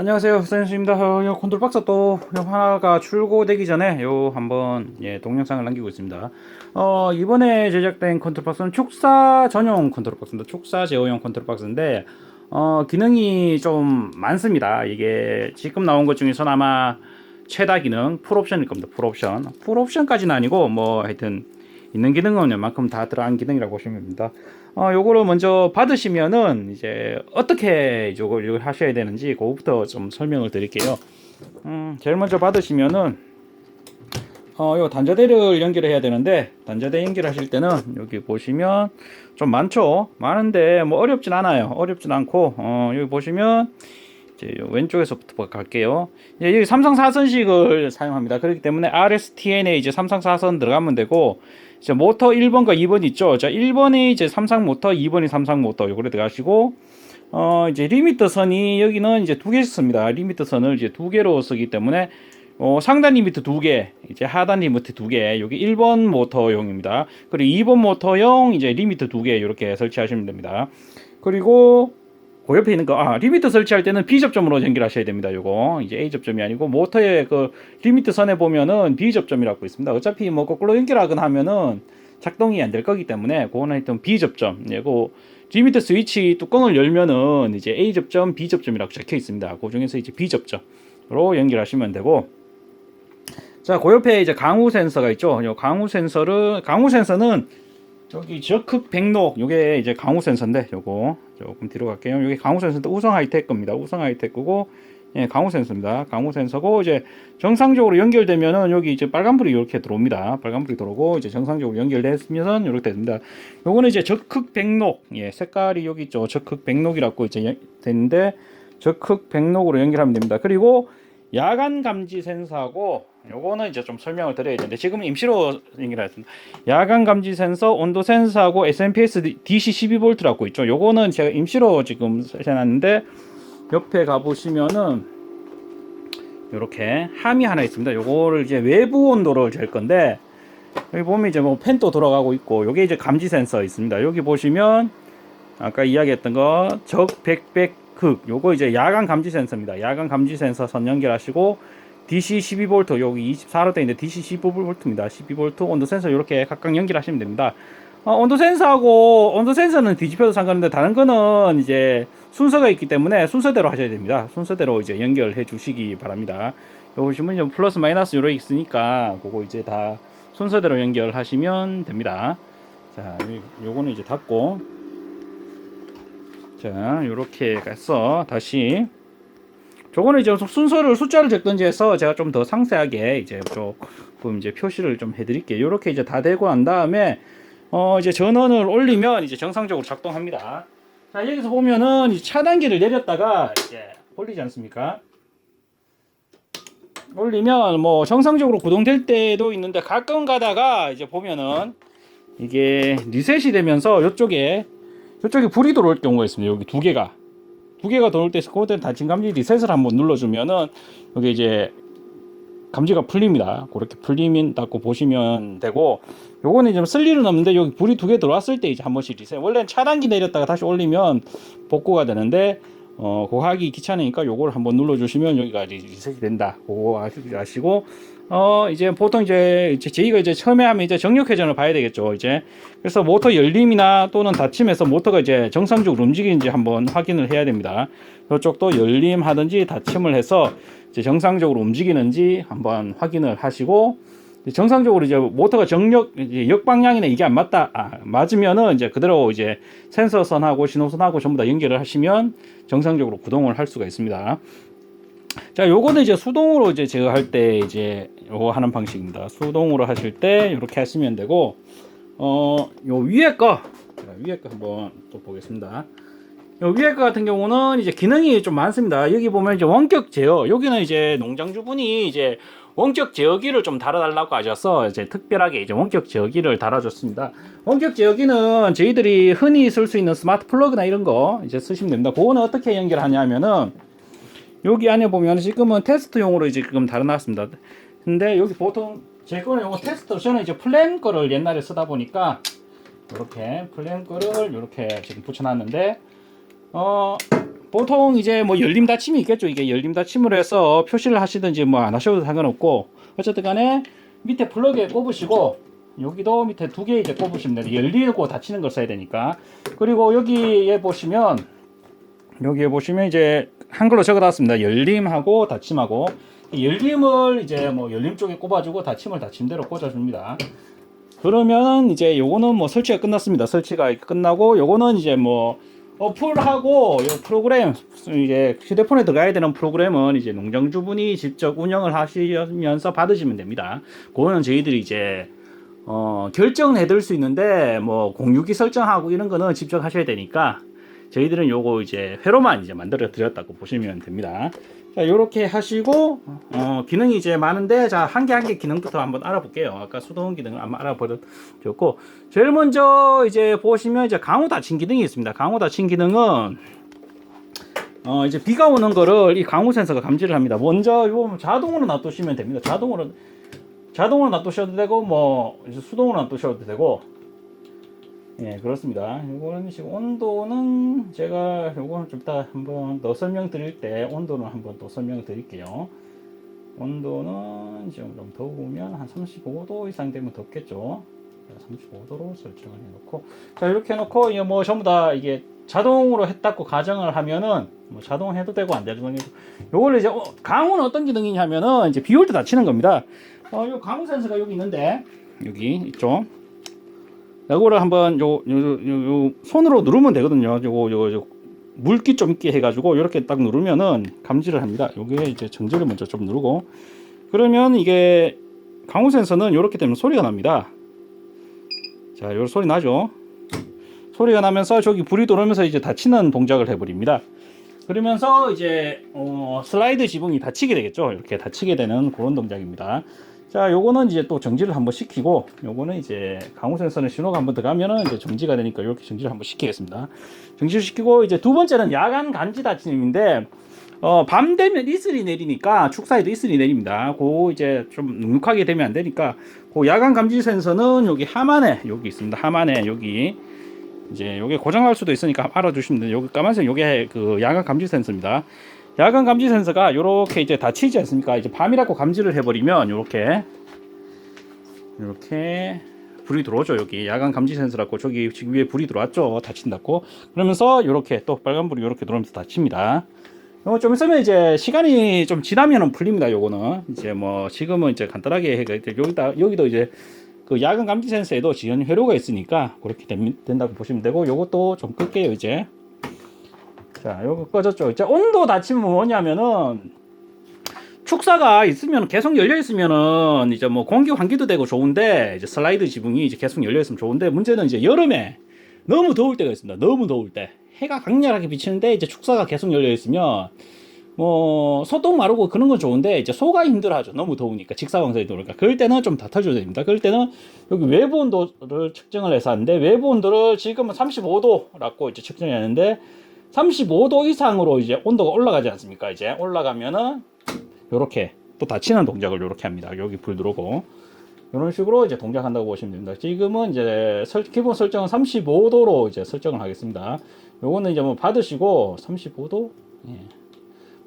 안녕하세요, 선생님입니다. 요 컨트롤 박스 또 하나가 출고되기 전에 한번 동영상을 남기고 있습니다. 이번에 제작된 컨트롤 박스는 축사 전용 컨트롤 박스입니다. 축사 제어용 컨트롤 박스인데 기능이 좀 많습니다. 이게 지금 나온 것 중에서는 아마 최다 기능 풀옵션일 겁니다. 풀옵션까지는 아니고 뭐 하여튼 있는 기능은 웬만큼 다 들어간 기능이라고 보시면 됩니다. 요거를 먼저 받으시면은 이제 어떻게 이걸 하셔야 되는지 그거부터 좀 설명을 드릴게요. 제일 먼저 받으시면은 요 단자대를 연결해야 되는데, 단자대 연결하실 때는 여기 보시면 좀 많은데 뭐 어렵진 않아요. 어렵진 않고 여기 보시면 이제 왼쪽에서부터 갈게요. 이제 여기 삼성 4선식을 사용합니다. 그렇기 때문에 RSTN에 이제 삼성 4선 들어가면 되고, 이제 모터 1번과 2번 있죠. 자, 1번이 이제 삼성 모터, 2번이 삼성 모터 요거를 들어가시고, 이제 리미터 선이 여기는 이제 두 개씩 씁니다. 리미터 선을 이제 두 개로 쓰기 때문에 상단 리미터 두 개, 이제 하단 리미터 두 개, 여기 1번 모터용입니다. 그리고 2번 모터용 이제 리미터 두 개 이렇게 설치하시면 됩니다. 그리고 그 옆에 있는 거, 리미터 설치할 때는 B 접점으로 연결하셔야 됩니다. 요거 이제 A 접점이 아니고 모터의 그 리미터 선에 보면은 B 접점이라고 있습니다. 어차피 뭐 거꾸로 연결하거나 하면은 작동이 안 될 거기 때문에 그거는 일단 B 접점. 그 리미터 스위치 뚜껑을 열면은 이제 A 접점, B 접점이라고 적혀 있습니다. 그 중에서 이제 B 접점으로 연결하시면 되고, 자, 그 옆에 이제 강우 센서가 있죠. 요 강우 센서는 여기 저크 백록, 요게 이제 강우 센서인데, 요거 조금 뒤로 갈게요. 여기 강우 센서인데 우성 하이텍 겁니다. 우성 하이텍 거고, 강우 센서입니다. 강우 센서고, 이제 정상적으로 연결되면은 여기 이제 빨간불이 이렇게 들어옵니다. 빨간불이 들어오고, 이제 정상적으로 연결됐으면 이렇게 됩니다. 요거는 이제 적흑 백록, 색깔이 여기 있죠. 적흑 백록이라고 이제 되는데, 적흑 백록으로 연결하면 됩니다. 그리고 야간 감지 센서하고, 요거는 이제 좀 설명을 드려야 되는데 지금은 임시로 연결했습니다. 야간 감지 센서, 온도 센서하고 SMPS DC 12V라고 있죠. 요거는 제가 임시로 지금 해놨는데, 옆에 가보시면은 요렇게 함이 하나 있습니다. 요거를 이제 외부 온도를 잴 건데, 여기 보면 이제 뭐 팬도 돌아가고 있고, 요게 이제 감지 센서 있습니다. 여기 보시면 아까 이야기했던 거 적백백흑, 요거 이제 야간 감지 센서입니다. 야간 감지 센서 선 연결하시고, DC 12V, 여기 24로 되어 있는데 DC 12V입니다. 12V 온도 센서 이렇게 각각 연결하시면 됩니다. 온도 센서는 뒤집혀도 상관없는데, 다른 거는 이제 순서가 있기 때문에 순서대로 하셔야 됩니다. 순서대로 이제 연결해 주시기 바랍니다. 여기 보시면 플러스 마이너스 요렇게 있으니까 그거 이제 다 순서대로 연결하시면 됩니다. 자, 요거는 이제 닫고, 자, 요렇게 해서 다시, 저거는 이제 순서를 숫자를 적든지 해서 제가 좀 더 상세하게 이제 조금 이제 표시를 좀 해드릴게요. 이렇게 이제 다 되고 난 다음에 이제 전원을 올리면 이제 정상적으로 작동합니다. 자, 여기서 보면은 이제 차단기를 내렸다가 이제 올리지 않습니까? 올리면 뭐 정상적으로 구동될 때도 있는데, 가끔 가다가 이제 보면은 이게 리셋이 되면서 이쪽에 불이 들어올 경우가 있습니다. 여기 두 개가 들어올 때 그때 닫힌 감지 리셋을 한번 눌러주면은 여기 이제 감지가 풀립니다. 그렇게 풀린다고 보시면 되고, 요거는 좀 쓸 일은 없는데, 여기 불이 두 개 들어왔을 때 이제 한 번씩 리셋. 원래는 차단기 내렸다가 다시 올리면 복구가 되는데, 그거 하기 귀찮으니까 요걸 한번 눌러주시면 여기가 리셋이 된다. 그거 아시고, 이제 보통 이제 저희가 이제 처음에 하면 이제 정력 회전을 봐야 되겠죠. 이제 그래서 모터 열림이나 또는 닫힘에서 모터가 이제 정상적으로 움직이는지 한번 확인을 해야 됩니다. 이쪽도 열림하든지 닫힘을 해서 이제 정상적으로 움직이는지 한번 확인을 하시고, 정상적으로 이제 모터가 역방향이나 이게 안 맞으면은 이제 그대로 이제 센서선하고 신호선하고 전부 다 연결을 하시면 정상적으로 구동을 할 수가 있습니다. 자, 요거는 이제 수동으로 이제 제어할 때 이제 요거 하는 방식입니다. 수동으로 하실 때 이렇게 하시면 되고, 요 위에 거 한번 또 보겠습니다. 요 위에 거 같은 경우는 이제 기능이 좀 많습니다. 여기 보면 이제 원격 제어, 여기는 이제 농장주분이 이제 원격 제어기를 좀 달아달라고 하셔서 이제 특별하게 이제 원격 제어기를 달아줬습니다. 원격 제어기는 저희들이 흔히 쓸 수 있는 스마트 플러그나 이런 거 이제 쓰시면 됩니다. 그거는 어떻게 연결하냐면은, 여기 안에 보면 지금은 테스트용으로 이제 지금 달아놨습니다. 근데 여기 보통 제 거는 요거 테스트, 저는 이제 플랜 거를 옛날에 쓰다 보니까 이렇게 플랜 거를 이렇게 지금 붙여놨는데, 보통 이제 뭐 열림 닫힘이 있겠죠. 이게 열림 닫힘으로 해서 표시를 하시든지 뭐 안 하셔도 상관없고, 어쨌든 간에 밑에 플러그에 꼽으시고, 여기도 밑에 두 개 이제 꼽으시면 돼요. 열리고 닫히는 걸 써야 되니까. 그리고 여기에 보시면 이제 한글로 적어놨습니다. 열림하고 닫힘하고. 열림을 이제 뭐 열림 쪽에 꼽아주고 닫힘을 닫힘대로 꽂아줍니다. 그러면 이제 요거는 뭐 설치가 끝났습니다. 설치가 끝나고, 요거는 이제 뭐 어플하고 요 프로그램, 이제 휴대폰에 들어가야 되는 프로그램은 이제 농장주분이 직접 운영을 하시면서 받으시면 됩니다. 그거는 저희들이 이제 결정은 해드릴 수 있는데, 뭐 공유기 설정하고 이런 거는 직접 하셔야 되니까 저희들은 요거 이제 회로만 이제 만들어 드렸다고 보시면 됩니다. 자, 요렇게 하시고, 기능이 이제 많은데, 자, 한 개 한 개 기능부터 한번 알아볼게요. 아까 수동 기능을 한번 알아보셨고, 제일 먼저 이제 보시면 이제 강우 닫힘 기능이 있습니다. 강우 닫힘 기능은, 이제 비가 오는 거를 이 강우 센서가 감지를 합니다. 먼저 요 자동으로 놔두시면 됩니다. 자동으로 놔두셔도 되고, 뭐, 이제 수동으로 놔두셔도 되고, 예, 그렇습니다. 이거는 지금 온도는 제가 요거는 좀 이따 한번 더 설명드릴 때 온도는 한번 또 설명드릴게요. 온도는 지금 좀 더우면 한 35도 이상 되면 덥겠죠. 35도로 설정을 해놓고, 자, 이렇게 해놓고 이게 뭐 전부 다 이게 자동으로 했다고 가정을 하면은 뭐 자동 해도 되고 안 되는 거니까, 요걸 이제 강우는 어떤 기능이냐면은 이제 비 올 때 닫히는 겁니다. 요 강우 센서가 여기 있는데, 여기 있죠. 요거를 한번 요 손으로 누르면 되거든요. 요거 물기 좀 있게 해가지고 이렇게 딱 누르면은 감지를 합니다. 요게 이제 정지를 먼저 좀 누르고, 그러면 이게 강우 센서는 이렇게 되면 소리가 납니다. 자, 요 소리 나죠? 소리가 나면서 저기 불이 들어오면서 이제 닫히는 동작을 해버립니다. 그러면서 이제 슬라이드 지붕이 닫히게 되겠죠. 이렇게 닫히게 되는 그런 동작입니다. 자, 요거는 이제 또 정지를 한번 시키고, 요거는 이제 강우 센서는 신호가 한번 들어가면은 이제 정지가 되니까 이렇게 정지를 한번 시키겠습니다. 정지를 시키고, 이제 두 번째는 야간 감지 닫힘인데, 밤 되면 이슬이 내리니까, 축사에도 이슬이 내립니다. 그 이제 좀 눅눅하게 되면 안 되니까, 그 야간 감지 센서는 여기 하만에, 여기 있습니다. 하만에, 여기. 이제 요게 고장날 수도 있으니까 알아두시면 돼요. 여기 까만색 요게 그 야간 감지 센서입니다. 야간 감지 센서가 요렇게 이제 닫히지 않습니까? 이제 밤이라고 감지를 해버리면 요렇게 불이 들어오죠. 여기 야간 감지 센서라고 저기 지금 위에 불이 들어왔죠. 닫힌다고. 그러면서 요렇게 또 빨간불이 요렇게 들어오면서 닫힙니다. 요거 좀 있으면 이제 시간이 좀 지나면은 풀립니다. 요거는 이제 뭐 지금은 이제 간단하게 여기도 이제 그 야간 감지 센서에도 지연 회로가 있으니까 그렇게 된다고 보시면 되고, 요것도 좀 끌게요. 이제 자, 요거 꺼졌죠. 이제 온도 닫힘은 뭐냐면은, 축사가 있으면 계속 열려 있으면은 이제 뭐 공기 환기도 되고 좋은데, 이제 슬라이드 지붕이 이제 계속 열려 있으면 좋은데, 문제는 이제 여름에 너무 더울 때가 있습니다. 너무 더울 때 해가 강렬하게 비치는데 이제 축사가 계속 열려 있으면 뭐 소똥 마르고 그런 건 좋은데, 이제 소가 힘들어하죠. 너무 더우니까, 직사광선이 들어오니까. 그럴 때는 좀 닫아줘야 됩니다. 그럴 때는 여기 외부 온도를 측정을 해서 하는데, 외부 온도를 지금은 35도라고 이제 측정해야 하는데, 35도 이상으로 이제 온도가 올라가지 않습니까? 이제 올라가면은 요렇게 또 닫히는 동작을 요렇게 합니다. 여기 불 들어오고 이런 식으로 이제 동작한다고 보시면 됩니다. 지금은 이제 기본 설정은 35도로 이제 설정을 하겠습니다. 요거는 이제 뭐 받으시고 35도, 예,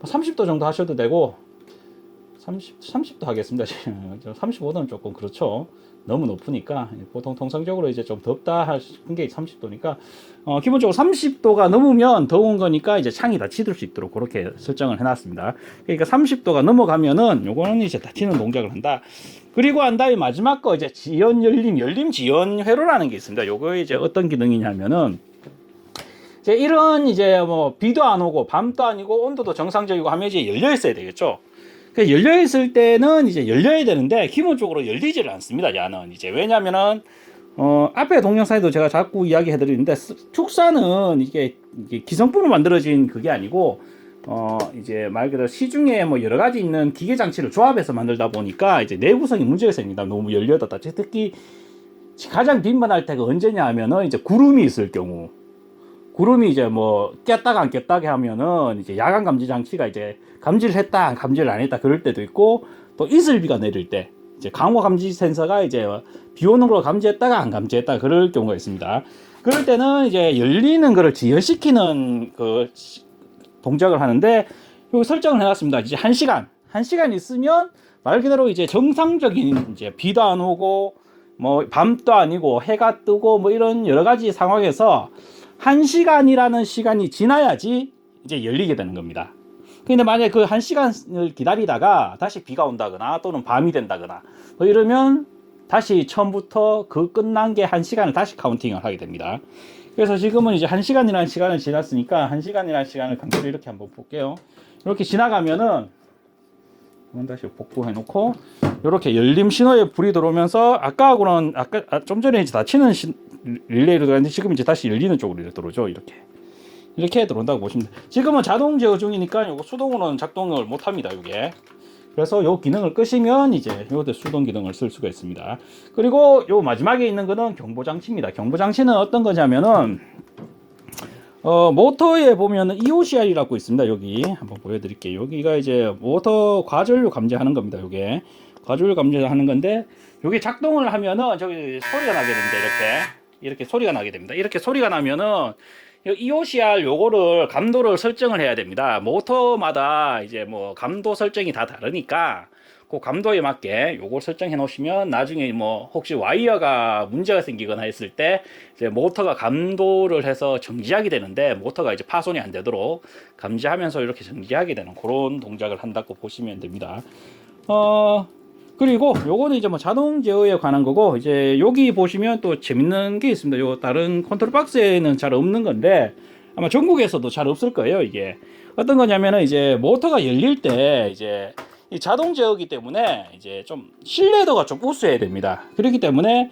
30도 정도 하셔도 되고, 30도 하겠습니다. 35도는 조금 그렇죠. 너무 높으니까. 보통 통상적으로 이제 좀 덥다 하는 게 30도니까, 기본적으로 30도가 넘으면 더운 거니까 이제 창이 닫힐 수 있도록 그렇게 설정을 해놨습니다. 그러니까 30도가 넘어가면은 요거는 이제 닫히는 동작을 한다. 그리고 한 다음에 마지막 거 이제 지연 열림 지연 회로라는 게 있습니다. 요거 이제 어떤 기능이냐면은, 이제 이런 이제 뭐 비도 안 오고 밤도 아니고 온도도 정상적이고 하면 이제 열려 있어야 되겠죠. 열려 있을 때는 이제 열려야 되는데 기본적으로 열리지를 않습니다. 야는 이제 왜냐면은 앞에 동영상에도 제가 자꾸 이야기해 드리는데, 축사는 이게 기성품으로 만들어진 그게 아니고 이제 말 그대로 시중에 뭐 여러 가지 있는 기계 장치를 조합해서 만들다 보니까 이제 내구성이 문제가 생깁니다. 너무 열려다 특히 가장 빈번할 때가 언제냐 하면은 이제 구름이 있을 경우, 구름이 이제 뭐 꼈다가 안 꼈다가 하면은 이제 야간 감지 장치가 이제 감지를 했다 감지를 안 했다 그럴 때도 있고, 또 이슬비가 내릴 때 이제 강우 감지 센서가 이제 비 오는 걸 감지했다가 안 감지했다 그럴 경우가 있습니다. 그럴 때는 이제 열리는 거를 지연시키는 그 동작을 하는데 요 설정을 해놨습니다. 이제 1시간 있으면 말 그대로 이제 정상적인 이제 비도 안 오고 뭐 밤도 아니고 해가 뜨고 뭐 이런 여러 가지 상황에서 1시간이라는 시간이 지나야지 이제 열리게 되는 겁니다. 근데 만약에 그 1시간을 기다리다가 다시 비가 온다거나 또는 밤이 된다거나 뭐 이러면 다시 처음부터 그 끝난 게 1시간을 다시 카운팅을 하게 됩니다. 그래서 지금은 이제 1시간이라는 시간을 지났으니까 1시간이라는 시간을 강제로 이렇게 한번 볼게요. 이렇게 지나가면은 다시 복구해 놓고 이렇게 열림 신호에 불이 들어오면서 아까하고는 좀 전에 이제 닫히는 릴레이로 들어갔는데 지금 이제 다시 열리는 쪽으로 들어오죠. 이렇게 들어온다고 보시면 돼요. 지금은 자동 제어 중이니까 요거 수동으로는 작동을 못 합니다. 요게. 그래서 요 기능을 끄시면 이제 요것도 수동 기능을 쓸 수가 있습니다. 그리고 요 마지막에 있는 거는 경보 장치입니다. 경보 장치는 어떤 거냐면은 모터에 보면은 EOCR이라고 있습니다. 여기 한번 보여드릴게요. 여기가 이제 모터 과전류 감지하는 겁니다. 요게 과전류 감지하는 건데 요게 작동을 하면은 저기 소리가 나게 됩니다. 이렇게 소리가 나게 됩니다. 이렇게 소리가 나면은 EOCR 요거를 감도를 설정을 해야 됩니다. 모터마다 이제 뭐 감도 설정이 다 다르니까 그 감도에 맞게 요걸 설정해 놓으시면 나중에 뭐 혹시 와이어가 문제가 생기거나 했을 때 이제 모터가 감도를 해서 정지하게 되는데 모터가 이제 파손이 안 되도록 감지하면서 이렇게 정지하게 되는 그런 동작을 한다고 보시면 됩니다. 그리고 요거는 이제 뭐 자동 제어에 관한 거고, 이제 여기 보시면 또 재밌는 게 있습니다. 요 다른 컨트롤 박스에는 잘 없는 건데 아마 전국에서도 잘 없을 거예요. 이게 어떤 거냐면은 이제 모터가 열릴 때 이제 이 자동 제어이기 때문에 이제 좀 신뢰도가 좀 우수해야 됩니다. 그렇기 때문에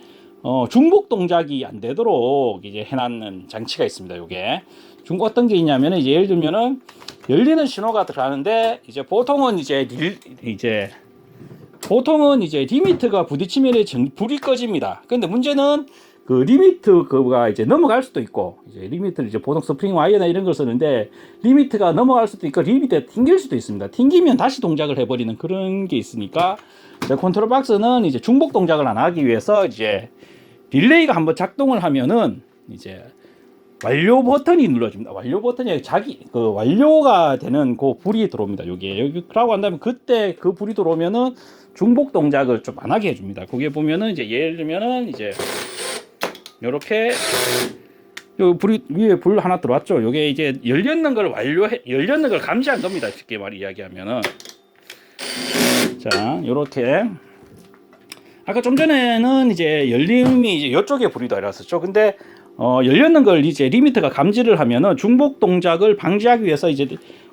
중복 동작이 안 되도록 이제 해놨는 장치가 있습니다. 요게 어떤 게 있냐면은 이제 예를 들면은 열리는 신호가 들어가는데 이제 보통은 이제 리미트가 부딪히면 불이 꺼집니다. 근데 문제는 그 리미트 그가 이제 넘어갈 수도 있고, 이제 리미트를 이제 보통 스프링 와이어나 이런 걸 쓰는데 리미트가 넘어갈 수도 있고 리미트에 튕길 수도 있습니다. 튕기면 다시 동작을 해버리는 그런 게 있으니까 컨트롤 박스는 이제 중복 동작을 안 하기 위해서 이제 릴레이가 한번 작동을 하면은 이제 완료 버튼이 눌러집니다. 완료 버튼이 그 완료가 되는 그 불이 들어옵니다. 여기 그러고 한 다음에 그때 그 불이 들어오면은 중복 동작을 좀 안 하게 해줍니다. 거기에 보면은 이제 예를 들면은 이제 요렇게 요 불이 위에 불 하나 들어왔죠. 요게 이제 열렸는 걸 열렸는 걸 감지한 겁니다. 쉽게 이야기하면은 자, 요렇게 아까 좀 전에는 이제 열림이 이제 이쪽에 불이 들어왔었죠. 근데 열렸는 걸 이제 리미트가 감지를 하면은 중복 동작을 방지하기 위해서 이제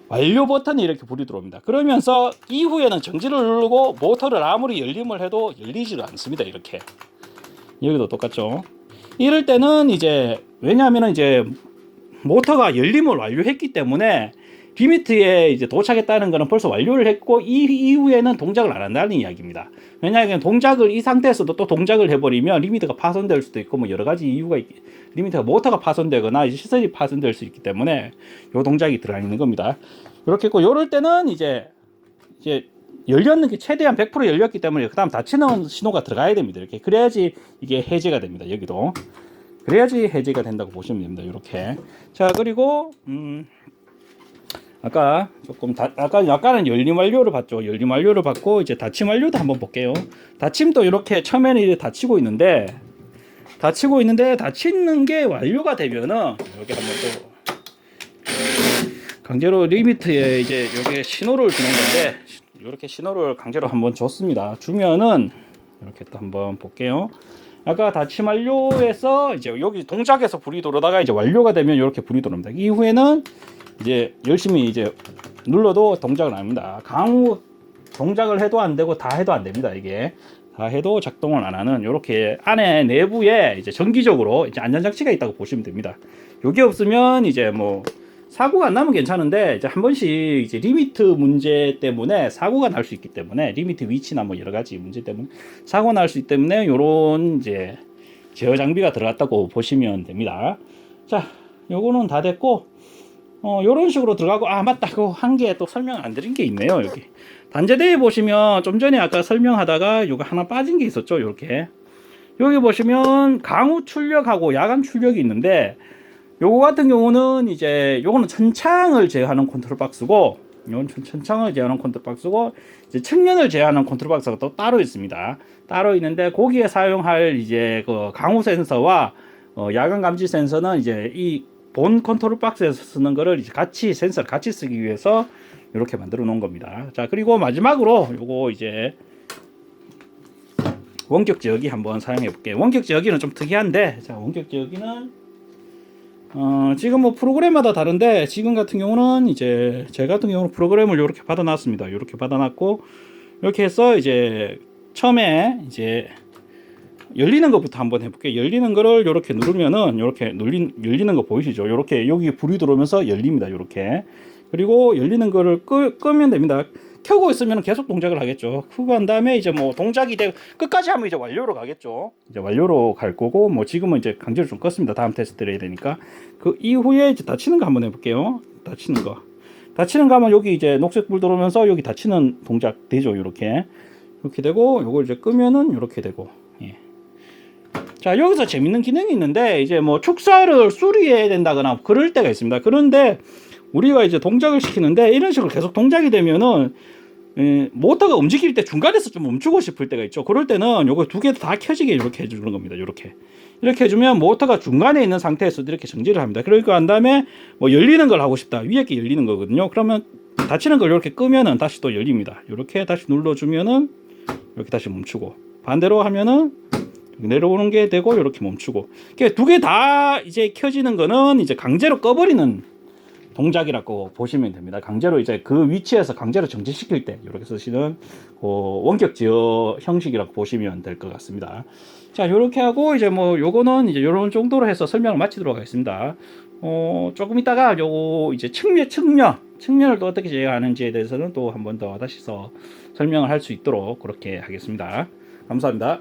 완료 버튼이 이렇게 불이 들어옵니다. 그러면서 이후에는 정지를 누르고 모터를 아무리 열림을 해도 열리지도 않습니다. 이렇게 여기도 똑같죠. 이럴 때는 이제 왜냐하면 이제 모터가 열림을 완료했기 때문에 리미트에 이제 도착했다는 것은 벌써 완료를 했고 이후에는 동작을 안 한다는 이야기입니다. 왜냐하면 동작을 이 상태에서도 또 동작을 해버리면 리미트가 파손될 수도 있고 뭐 여러 가지 이유가 리미트가 모터가 파손되거나 이제 시설이 파손될 수 있기 때문에 요 동작이 들어가 있는 겁니다. 이렇게 했고 요럴 때는 이제 열렸는 게 최대한 100% 열렸기 때문에 그 다음 닫히는 신호가 들어가야 됩니다. 이렇게 그래야지 이게 해제가 됩니다. 여기도 그래야지 해제가 된다고 보시면 됩니다. 이렇게 자 그리고 아까 약간은 열림 완료를 봤죠. 열림 완료를 받고 이제 닫힘 완료도 한번 볼게요. 닫힘도 이렇게 처음에는 이제 닫히고 있는데 닫히는 게 완료가 되면은 이렇게 한번 또 강제로 리미트에 이제 여기에 신호를 주는 건데 이렇게 신호를 강제로 한번 줬습니다. 주면은 이렇게 또 한번 볼게요. 아까 닫힘 완료에서 이제 여기 동작에서 불이 들어오다가 이제 완료가 되면 이렇게 불이 들어옵니다. 이후에는 이제 열심히 이제 눌러도 동작을 안 합니다. 강우 동작을 해도 안 되고 다 해도 안 됩니다. 이게 다 해도 작동을 안 하는 이렇게 안에 내부에 이제 정기적으로 이제 안전장치가 있다고 보시면 됩니다. 요게 없으면 이제 뭐 사고가 안 나면 괜찮은데 이제 한 번씩 이제 리미트 문제 때문에 사고가 날 수 있기 때문에 리미트 위치나 뭐 여러 가지 문제 때문에 사고가 날 수 있기 때문에 요런 이제 제어 장비가 들어갔다고 보시면 됩니다. 자, 요거는 다 됐고 요런 식으로 들어가고 맞다. 그거 한 개 또 설명 안 드린 게 있네요. 여기 단자대에 보시면 좀 전에 아까 설명하다가 요거 하나 빠진 게 있었죠. 요렇게 여기 보시면 강우 출력하고 야간 출력이 있는데 요거 같은 경우는 이제 요거는 천창을 제어하는 컨트롤 박스고, 요건 천창을 제어하는 컨트롤 박스고, 이제 측면을 제어하는 컨트롤 박스가 또 따로 있습니다. 따로 있는데 거기에 사용할 이제 그 강우 센서와 야간 감지 센서는 이제 이 본 컨트롤 박스에서 쓰는 거를 이제 같이 센서를 같이 쓰기 위해서 이렇게 만들어 놓은 겁니다. 자, 그리고 마지막으로 요거 이제 원격 제어기 한번 사용해 볼게요. 원격 제어기는 좀 특이한데, 자, 원격 제어기는 지금 뭐 프로그램마다 다른데, 지금 같은 경우는 이제 제 같은 경우는 프로그램을 이렇게 받아놨습니다. 이렇게 받아놨고, 이렇게 해서 이제 처음에 이제 열리는 것부터 한번 해볼게요. 열리는 거를 이렇게 누르면은 이렇게 열리는 거 보이시죠? 이렇게 여기 불이 들어오면서 열립니다. 이렇게. 그리고 열리는 거를 끄면 됩니다. 켜고 있으면 계속 동작을 하겠죠. 끄고 한 다음에 이제 뭐 동작이 되고 끝까지 하면 이제 완료로 가겠죠. 이제 완료로 갈 거고, 뭐 지금은 이제 강제로 좀 껐습니다. 다음 테스트를 해야 되니까. 그 이후에 이제 닫히는 거 한번 해볼게요. 닫히는 거. 닫히는 거 하면 여기 이제 녹색 불 들어오면서 여기 닫히는 동작 되죠. 이렇게. 이렇게 되고, 요걸 이제 끄면은 이렇게 되고. 예. 자, 여기서 재밌는 기능이 있는데, 이제 뭐 축사를 수리해야 된다거나 그럴 때가 있습니다. 그런데 우리가 이제 동작을 시키는데 이런 식으로 계속 동작이 되면은 모터가 움직일 때 중간에서 좀 멈추고 싶을 때가 있죠. 그럴 때는 요거 두 개 다 켜지게 이렇게 해주는 겁니다. 이렇게 해주면 모터가 중간에 있는 상태에서 이렇게 정지를 합니다. 그러니까 한 다음에 뭐 열리는 걸 하고 싶다, 위에 게 열리는 거거든요. 그러면 닫히는 걸 이렇게 끄면은 다시 또 열립니다. 이렇게 다시 눌러주면은 이렇게 다시 멈추고, 반대로 하면은 내려오는 게 되고 이렇게 멈추고. 두 개 다 이제 켜지는 거는 이제 강제로 꺼버리는 동작이라고 보시면 됩니다. 강제로 이제 그 위치에서 강제로 정지시킬 때 이렇게 쓰시는 원격 제어 형식이라고 보시면 될 것 같습니다. 자, 이렇게 하고 이제 뭐 요거는 이제 요런 정도로 해서 설명을 마치도록 하겠습니다. 조금 있다가 요거 이제 측면을 또 어떻게 제어하는지에 대해서는 또 한 번 더 다시 설명을 할 수 있도록 그렇게 하겠습니다. 감사합니다.